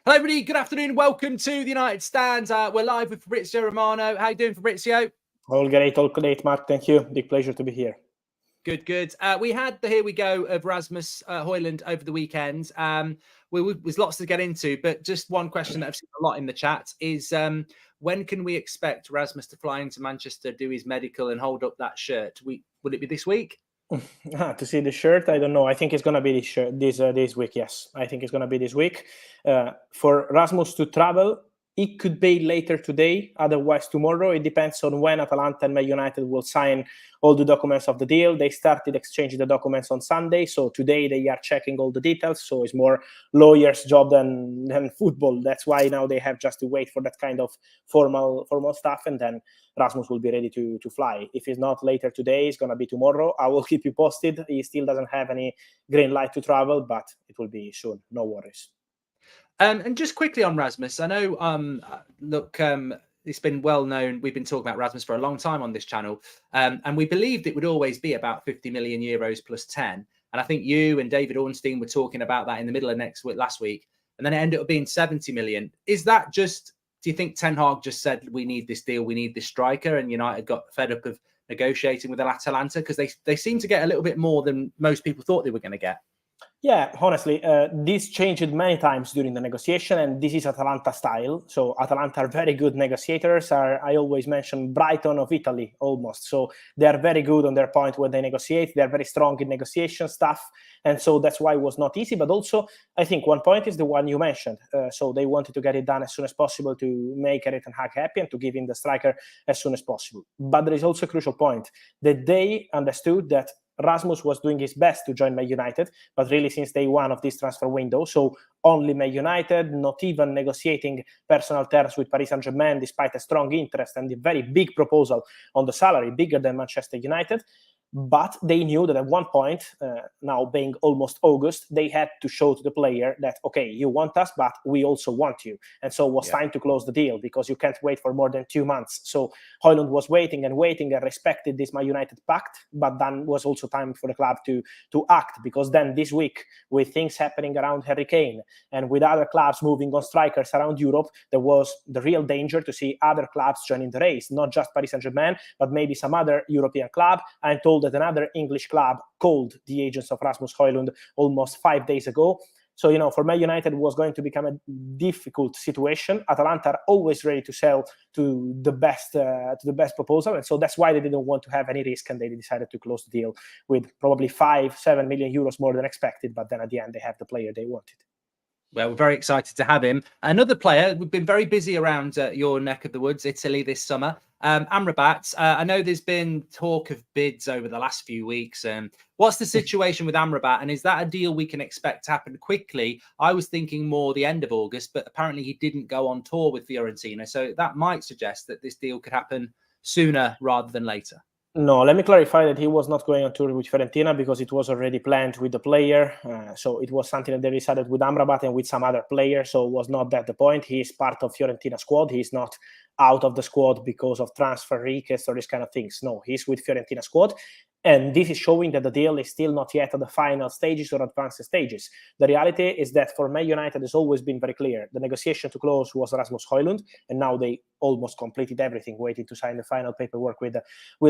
Hello, everybody. Good afternoon. Welcome to the United Stand. We're live with Fabrizio Romano. How you doing, Fabrizio? All great, Mark. Thank you. Big pleasure to be here. Good, good. We had the Here We Go of Rasmus Højlund over the weekend. There's lots to get into, but just one question that I've seen a lot in the chat is when can we expect Rasmus to fly into Manchester, do his medical and hold up that shirt? Would it be this week? To see the shirt, I don't know. I think it's gonna be this shirt this week. Yes, I think it's gonna be this week. For Rasmus to travel, it could be later today, otherwise tomorrow. It depends on when Atalanta and Man United will sign all the documents of the deal. They started exchanging the documents on Sunday, so today they are checking all the details. So it's more lawyers' job than football. That's why now they have just to wait for that kind of formal stuff, and then Rasmus will be ready to fly. If it's not later today, it's gonna be tomorrow. I will keep you posted. He still doesn't have any green light to travel, but it will be soon. No worries. And just quickly on Rasmus, I know, it's been well known. We've been talking about Rasmus for a long time on this channel, and we believed it would always be about 50 million euros plus 10. And I think you and David Ornstein were talking about that in the middle of last week, and then it ended up being 70 million. Is that just? Do you think Ten Hag just said we need this deal, we need this striker, and United got fed up of negotiating with Atalanta because they seem to get a little bit more than most people thought they were going to get? Yeah, honestly, this changed many times during the negotiation, and this is Atalanta style. So Atalanta are very good negotiators. I always mention Brighton of Italy, almost. So they are very good on their point when they negotiate. They are very strong in negotiation stuff, and so that's why it was not easy. But also, I think one point is the one you mentioned. So they wanted to get it done as soon as possible to make Erik ten Hag happy and to give him the striker as soon as possible. But there is also a crucial point that they understood that Rasmus was doing his best to join Man United, but really since day one of this transfer window. So only Man United, not even negotiating personal terms with Paris Saint-Germain, despite a strong interest and a very big proposal on the salary, bigger than Manchester United. But they knew that at one point, now being almost August, they had to show to the player that, okay, you want us, but we also want you. And so it was time to close the deal because you can't wait for more than 2 months. So Højlund was waiting and respected this Man United pact, but then was also time for the club to act, because then this week, with things happening around Harry Kane and with other clubs moving on strikers around Europe, there was the real danger to see other clubs joining the race, not just Paris Saint-Germain, but maybe some other European club. I'm told that another English club called the agents of Rasmus Højlund almost 5 days ago. So, for Man United, it was going to become a difficult situation. Atalanta are always ready to sell to the best proposal. And so that's why they didn't want to have any risk, and they decided to close the deal with probably 5-7 million euros more than expected. But then at the end, they have the player they wanted. Well, we're very excited to have him. Another player, we've been very busy around your neck of the woods, Italy, this summer. AMRABAT, I know there's been talk of bids over the last few weeks. What's the situation with AMRABAT, and is that a deal we can expect to happen quickly? I was thinking more the end of August, but apparently he didn't go on tour with Fiorentina, so that might suggest that this deal could happen sooner rather than later. No, let me clarify that he was not going on tour with Fiorentina because it was already planned with the player. So it was something that they decided with AMRABAT and with some other players. So it was not that the point. He is part of Fiorentina squad. He's not out of the squad because of transfer requests or these kind of things. No, he's with Fiorentina squad. And this is showing that the deal is still not yet at the final stages or advanced stages. The reality is that for Man United, it's always been very clear. The negotiation to close was Rasmus Højlund, and now they almost completed everything, waiting to sign the final paperwork with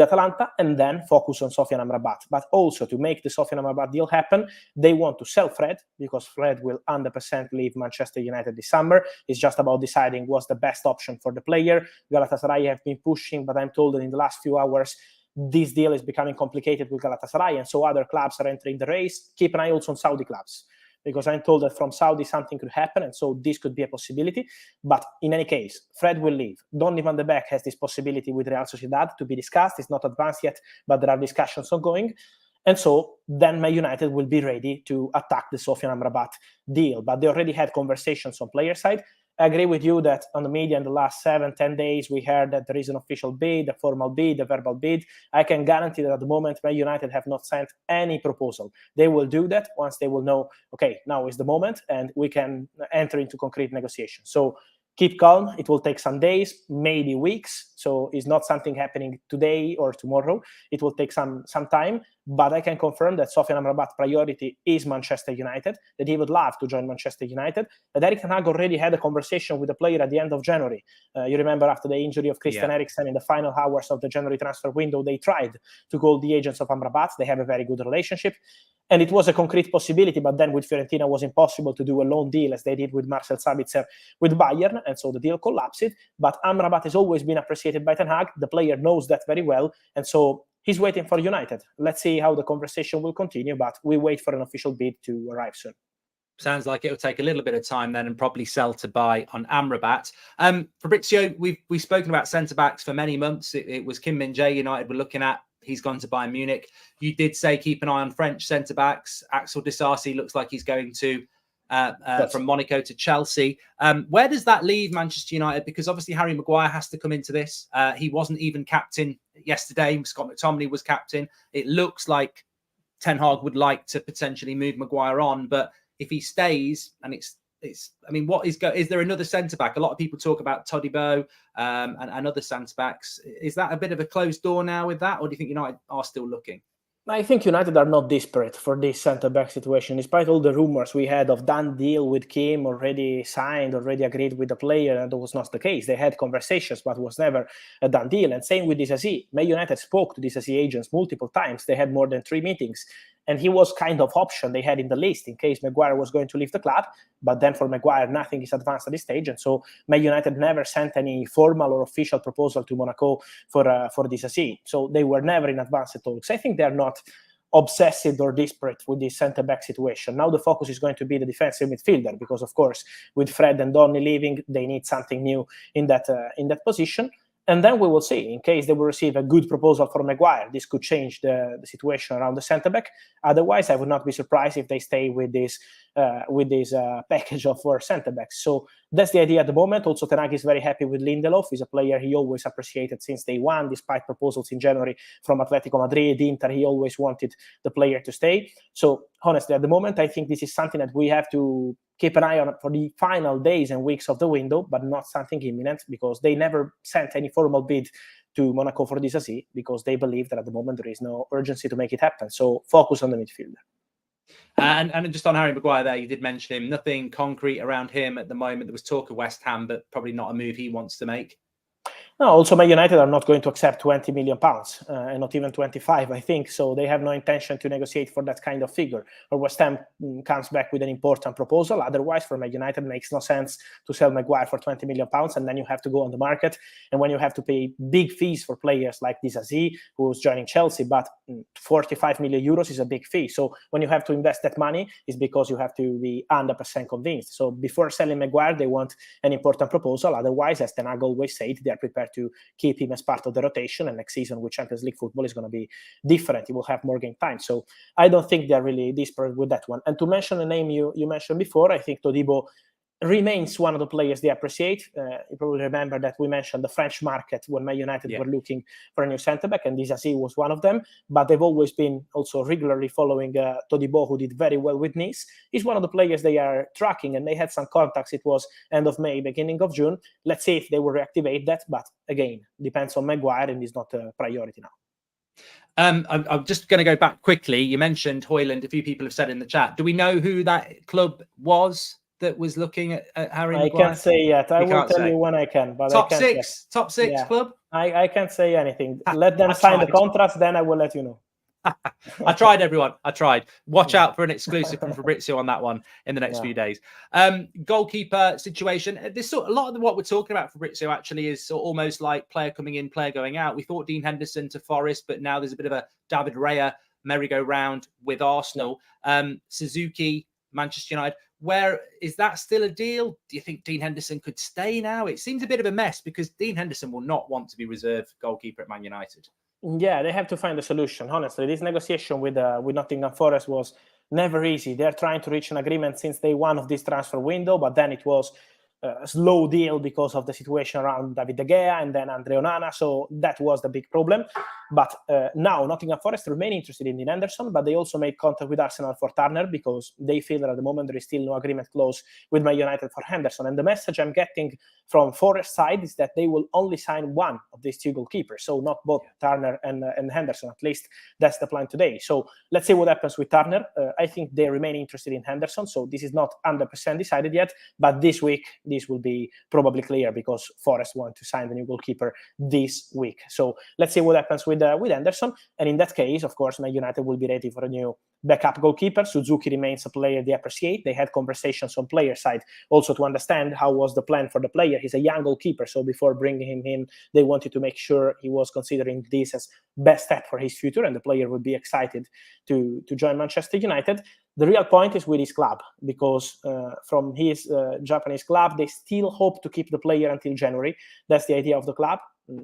Atalanta, and then focus on Sofyan Amrabat. But also, to make the Sofyan Amrabat deal happen, they want to sell Fred, because Fred will 100% leave Manchester United this summer. It's just about deciding what's the best option for the player. Galatasaray have been pushing, but I'm told that in the last few hours, this deal is becoming complicated with Galatasaray, and so other clubs are entering the race. Keep an eye also on Saudi clubs, because I'm told that from Saudi something could happen, and so this could be a possibility. But in any case, Fred will leave. Donny van de Beek has this possibility with Real Sociedad to be discussed. It's not advanced yet, but there are discussions ongoing. And so then Man United will be ready to attack the Sofyan Amrabat deal. But they already had conversations on player side. I agree with you that on the media in the last 7-10 days, we heard that there is an official bid, a formal bid, a verbal bid. I can guarantee that at the moment, Man United have not sent any proposal. They will do that once they will know, okay, now is the moment, and we can enter into concrete negotiations. So keep calm. It will take some days, maybe weeks. So it's not something happening today or tomorrow. It will take some time. but I can confirm that Sofyan Amrabat priority is Manchester United, that he would love to join Manchester United, that Erik ten Hag already had a conversation with the player at the end of January. You remember after the injury of Christian Eriksen in the final hours of the January transfer window, they tried to call the agents of Amrabat. They have a very good relationship. And it was a concrete possibility, but then with Fiorentina it was impossible to do a loan deal as they did with Marcel Sabitzer with Bayern, and so the deal collapsed. But Amrabat has always been appreciated by Ten Hag. The player knows that very well, and so he's waiting for United. Let's see how the conversation will continue, but we wait for an official bid to arrive soon. Sounds like it'll take a little bit of time then and probably sell to buy on Amrabat. Fabrizio, we've spoken about centre-backs for many months. It was Kim Min-jae United were looking at. He's gone to Bayern Munich. You did say keep an eye on French centre-backs. Axel Disasi looks like he's going to from Monaco to Chelsea. Where does that leave Manchester United? Because obviously Harry Maguire has to come into this. He wasn't even captain yesterday. Scott McTominay was captain. It looks like Ten Hag would like to potentially move Maguire on, but if he stays, and I mean, is there another centre-back? A lot of people talk about Todibo and other centre-backs. Is that a bit of a closed door now with that, or do you think United are still looking? I think United are not desperate for this centre-back situation, despite all the rumours we had of done deal with Kim, already signed, already agreed with the player, and that was not the case. They had conversations, but was never a done deal. And same with Disasi. Man United spoke to Disasi agents multiple times. They had more than 3 meetings. And he was kind of option they had in the list in case Maguire was going to leave the club. But then for Maguire, nothing is advanced at this stage. And so Man United never sent any formal or official proposal to Monaco for Disasi. So they were never in advanced talks. I think they're not obsessed or desperate with this centre-back situation. Now the focus is going to be the defensive midfielder, because of course with Fred and Donny leaving, they need something new in that position. And then we will see. In case they will receive a good proposal for Maguire, this could change the situation around the centre-back. Otherwise, I would not be surprised if they stay with this package of 4 centre-backs. So that's the idea at the moment. Also, Ten Hag is very happy with Lindelof. He's a player he always appreciated since day one, despite proposals in January from Atletico Madrid, Inter. He always wanted the player to stay. So honestly, at the moment, I think this is something that we have to keep an eye on for the final days and weeks of the window, but not something imminent, because they never sent any formal bid to Monaco for Disasi, because they believe that at the moment there is no urgency to make it happen. So focus on the midfielder. And just on Harry Maguire there, you did mention him. Nothing concrete around him at the moment. There was talk of West Ham, but probably not a move he wants to make. No, also Man United are not going to accept £20 million and not even 25, I think. So they have no intention to negotiate for that kind of figure. Or West Ham comes back with an important proposal. Otherwise, for Man United, it makes no sense to sell Maguire for £20 million, and then you have to go on the market. And when you have to pay big fees for players like Disasi, who's joining Chelsea, but 45 million euros is a big fee. So when you have to invest that money, it's because you have to be 100% convinced. So before selling Maguire, they want an important proposal. Otherwise, as Ten Hag always said, they are prepared to keep him as part of the rotation, and next season with Champions League football is going to be different. He will have more game time. So I don't think they're really desperate with that one. And to mention a name you mentioned before, I think Todibo remains one of the players they appreciate. You probably remember that we mentioned the French market when Man United were looking for a new centre-back, and Disasi was one of them. But they've always been also regularly following Todibo, who did very well with Nice. He's one of the players they are tracking, and they had some contacts. It was end of May, beginning of June. Let's see if they will reactivate that. But again, depends on Maguire, and is not a priority now. I'm just going to go back quickly. You mentioned Højlund. A few people have said in the chat. Do we know who that club was that was looking at Harry Maguire? I can't say yet. I will tell you when I can. But top six club? I can't say anything. Let them sign the contracts, then I will let you know. I tried, everyone. I tried. Watch out for an exclusive from Fabrizio on that one in the next few days. Goalkeeper situation. A lot of what we're talking about, Fabrizio, actually is almost like player coming in, player going out. We thought Dean Henderson to Forest, but now there's a bit of a David Raya merry-go-round with Arsenal. Suzuki, Manchester United. Where is that still a deal? Do you think Dean Henderson could stay now? It seems a bit of a mess, because Dean Henderson will not want to be reserve goalkeeper at Man United. Yeah, they have to find a solution. Honestly, this negotiation with Nottingham Forest was never easy. They're trying to reach an agreement since day one of this transfer window, but then it was a slow deal because of the situation around David De Gea and then Andre Onana. So that was the big problem. But now Nottingham Forest remain interested in Dean Henderson, but they also made contact with Arsenal for Turner because they feel that at the moment there is still no agreement close with Man United for Henderson. And the message I'm getting from Forest side is that they will only sign one of these two goalkeepers, so not both Turner and Henderson. At least that's the plan today. So let's see what happens with Turner. I think they remain interested in Henderson, so this is not 100% decided yet, but this week this will be probably clear because Forest want to sign the new goalkeeper this week. So let's see what happens with Henderson, and in that case, of course, Man United will be ready for a new backup goalkeeper. Suzuki remains a player they appreciate. They had conversations on player side also to understand how was the plan for the player. He's a young goalkeeper, so before bringing him in, they wanted to make sure he was considering this as best step for his future, and the player would be excited to join Manchester United. The real point is with his club, because from his Japanese club, they still hope to keep the player until January. That's the idea of the club.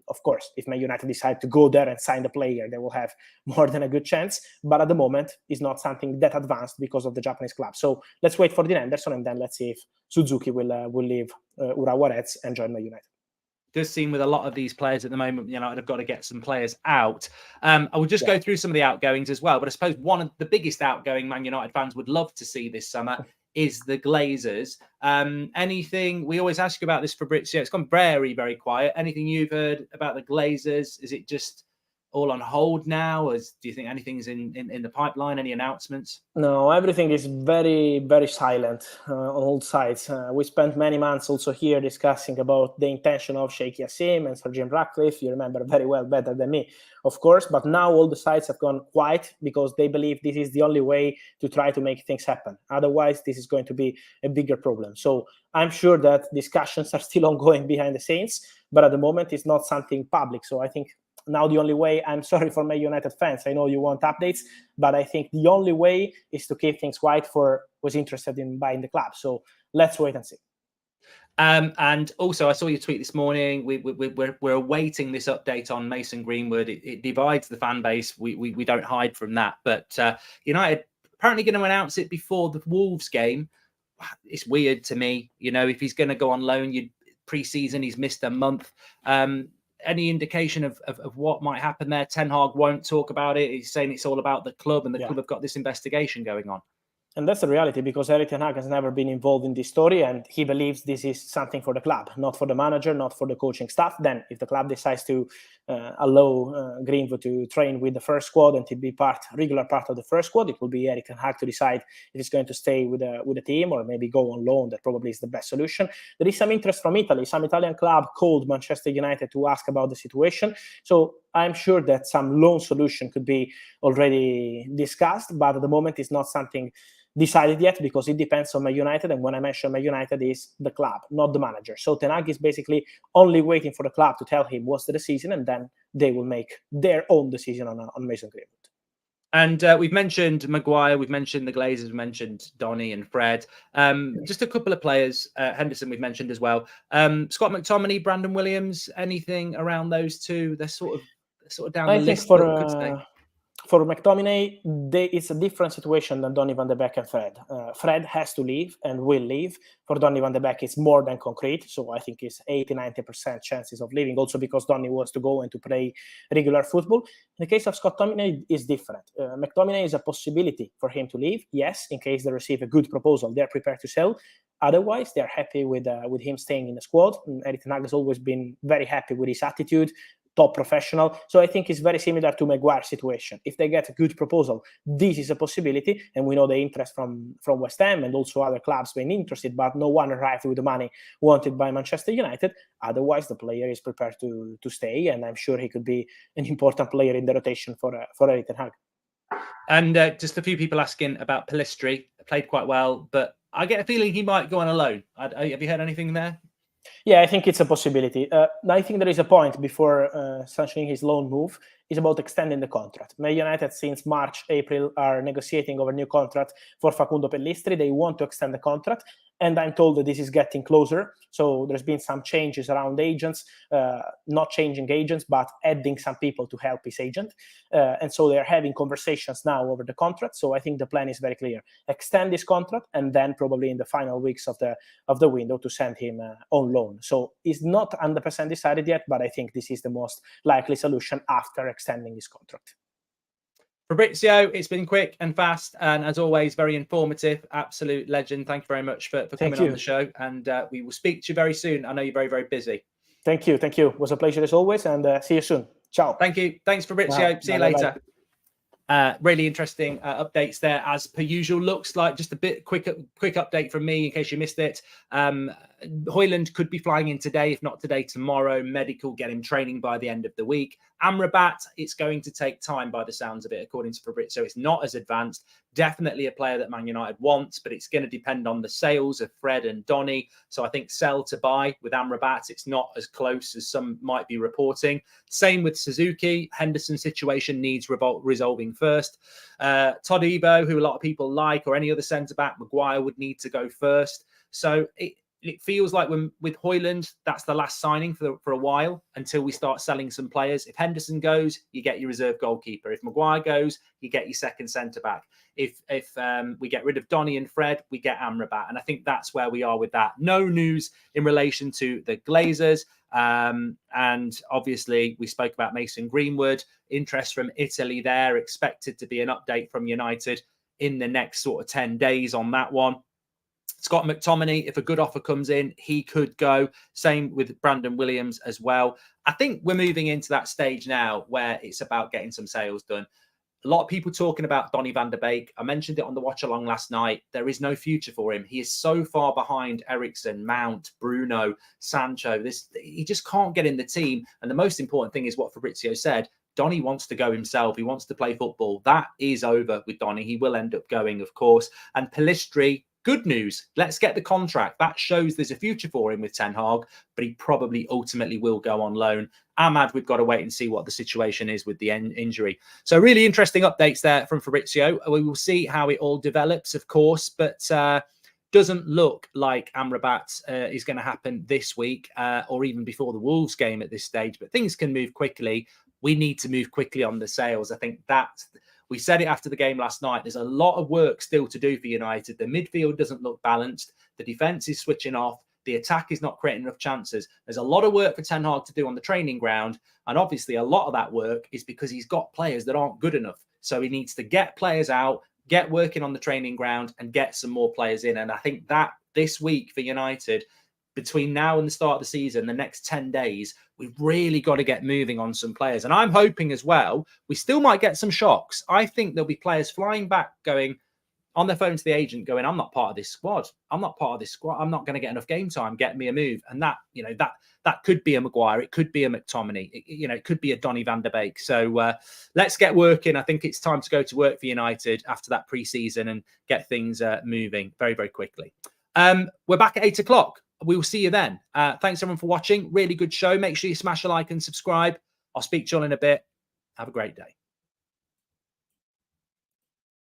Of course, if Man United decide to go there and sign the player, they will have more than a good chance. But at the moment, it's not something that advanced because of the Japanese club. So let's wait for Dean Henderson, and then let's see if Suzuki will leave Urawa Reds and join Man United. Does seem with a lot of these players at the moment, United have got to get some players out. I will just go through some of the outgoings as well. But I suppose one of the biggest outgoing Man United fans would love to see this summer is the Glazers. Anything, we always ask you about this, Fabrizio. It's gone very, very quiet. Anything you've heard about the Glazers? Is it just all on hold now? Or do you think anything's in the pipeline? Any announcements? No, everything is very, very silent on all sides. We spent many months also here discussing about the intention of Sheikh Yassim and Sir Jim Ratcliffe. You remember very well, better than me, of course. But now all the sides have gone quiet because they believe this is the only way to try to make things happen. Otherwise, this is going to be a bigger problem. So I'm sure that discussions are still ongoing behind the scenes, but at the moment it's not something public. So I think now the only way, I'm sorry for my United fans, I know you want updates, but I think the only way is to keep things quiet for who's interested in buying the club. So let's wait and see. And also, I saw your tweet this morning. We're awaiting this update on Mason Greenwood. It divides the fan base. We don't hide from that. But United apparently going to announce it before the Wolves game. It's weird to me. If he's going to go on loan, pre-season, he's missed a month. Any indication of what might happen there? Ten Hag won't talk about it. He's saying it's all about the club, and the club have got this investigation going on. And that's the reality, because Erik ten Hag has never been involved in this story, and he believes this is something for the club, not for the manager, not for the coaching staff. Then if the club decides to allow Greenwood to train with the first squad and to be regular part of the first squad, it will be Erik ten Hag to decide if he's going to stay with the team or maybe go on loan. That probably is the best solution. There is some interest from Italy. Some Italian club called Manchester United to ask about the situation. So I'm sure that some loan solution could be already discussed, but at the moment it's not something decided yet, because it depends on Man United. And when I mention Man United, is the club, not the manager. So Ten Hag is basically only waiting for the club to tell him what's the decision, and then they will make their own decision on Mason Greenwood. And we've mentioned Maguire, we've mentioned the Glazers, we've mentioned Donny and Fred. Just a couple of players, Henderson we've mentioned as well. Scott McTominay, Brandon Williams, anything around those two? They're sort of down the list. For McTominay, it's a different situation than Donny van de Beek and Fred. Fred has to leave and will leave. For Donny van de Beek, it's more than concrete. So I think it's 80-90% chances of leaving, also because Donny wants to go and to play regular football. In the case of Scott McTominay, is different. McTominay is a possibility for him to leave. Yes, in case they receive a good proposal, they're prepared to sell. Otherwise, they're happy with him staying in the squad. Erik ten Hag has always been very happy with his attitude, top professional. So I think it's very similar to Maguire's situation. If they get a good proposal, this is a possibility. And we know the interest from West Ham and also other clubs being interested, but no one arrived with the money wanted by Manchester United. Otherwise, the player is prepared to stay. And I'm sure he could be an important player in the rotation for Erik ten Hag. And just a few people asking about Pellistri. Played quite well, but I get a feeling he might go on a loan. Have you heard anything there? Yeah, I think it's a possibility. I think there is a point before sanctioning his loan move is about extending the contract. Man United, since March, April, are negotiating over a new contract for Facundo Pellistri. They want to extend the contract, and I'm told that this is getting closer. So there's been some changes around agents, not changing agents, but adding some people to help his agent. And so they're having conversations now over the contract. So I think the plan is very clear. Extend this contract, and then probably in the final weeks of the window to send him on loan. So it's not 100% decided yet, but I think this is the most likely solution after extending his contract. Fabrizio, it's been quick and fast, and as always, very informative. Absolute legend. Thank you very much for coming on the show, and we will speak to you very soon. I know you're very, very busy. Thank you. Thank you. It was a pleasure as always, and see you soon. Ciao. Thank you. Thanks, Fabrizio. See you later. Really interesting updates there, as per usual. Looks like just a bit quick update from me in case you missed it. Højlund could be flying in today, if not today, tomorrow. Medical, get him training by the end of the week. AMRABAT, it's going to take time by the sounds of it, according to Fabrizio. It's not as advanced. Definitely a player that Man United wants, but it's going to depend on the sales of Fred and Donny. So I think sell to buy with AMRABAT. It's not as close as some might be reporting. Same with Suzuki. Henderson's situation needs resolving first. Todibo, who a lot of people like, or any other centre-back, Maguire would need to go first. So it feels like with Højlund, that's the last signing for a while until we start selling some players. If Henderson goes, you get your reserve goalkeeper. If Maguire goes, you get your second centre-back. If we get rid of Donny and Fred, we get AMRABAT. And I think that's where we are with that. No news in relation to the Glazers. And obviously, we spoke about Mason Greenwood. Interest from Italy there. Expected to be an update from United in the next sort of 10 days on that one. Scott McTominay, if a good offer comes in, he could go. Same with Brandon Williams as well. I think we're moving into that stage now where it's about getting some sales done. A lot of people talking about Donny van der Beek. I mentioned it on the watch along last night. There is no future for him. He is so far behind Eriksen, Mount, Bruno, Sancho. He just can't get in the team. And the most important thing is what Fabrizio said. Donny wants to go himself. He wants to play football. That is over with Donny. He will end up going, of course. And Pellistri, good news. Let's get the contract. That shows there's a future for him with Ten Hag, but he probably ultimately will go on loan. Ahmad, we've got to wait and see what the situation is with the injury. So really interesting updates there from Fabrizio. We will see how it all develops, of course, but doesn't look like AMRABAT is going to happen this week or even before the Wolves game at this stage, but things can move quickly. We need to move quickly on the sales. I think that's... We said it after the game last night. There's a lot of work still to do for United. The midfield doesn't look balanced. The defence is switching off. The attack is not creating enough chances. There's a lot of work for Ten Hag to do on the training ground. And obviously, a lot of that work is because he's got players that aren't good enough. So he needs to get players out, get working on the training ground, and get some more players in. And I think that this week for United, between now and the start of the season, the next 10 days, we've really got to get moving on some players. And I'm hoping as well, we still might get some shocks. I think there'll be players flying back going on their phone to the agent going, I'm not part of this squad. I'm not part of this squad. I'm not going to get enough game time. Get me a move. And that, you know, that could be a Maguire. It could be a McTominay. It could be a Donny van der Beek. So let's get working. I think it's time to go to work for United after that pre-season and get things moving very, very quickly. We're back at 8 o'clock. We will see you then. Thanks everyone for watching. Really good show. Make sure you smash a like and subscribe. I'll speak to you all in a bit. Have a great day.